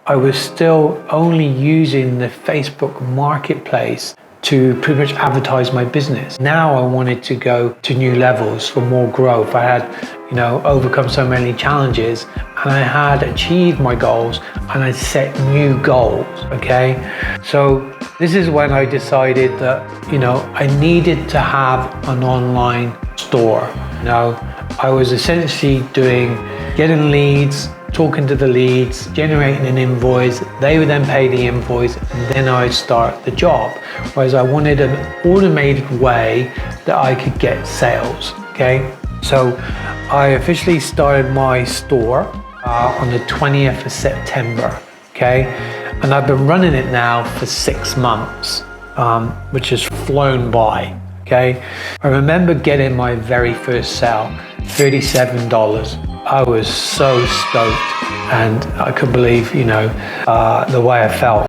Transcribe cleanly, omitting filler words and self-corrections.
I was still only using the Facebook marketplace to pretty much advertise my business. Now I wanted to go to new levels for more growth. I had, overcome so many challenges, and I had achieved my goals, and I set new goals, okay? So this is when I decided that, I needed to have an online store. I was essentially getting leads, talking to the leads, generating an invoice. They would then pay the invoice, and then I'd start the job. Whereas I wanted an automated way that I could get sales, okay? So I officially started my store on the 20th of September, okay? And I've been running it now for 6 months, which has flown by, okay? I remember getting my very first sale, $37. I was so stoked, and I couldn't believe, the way I felt.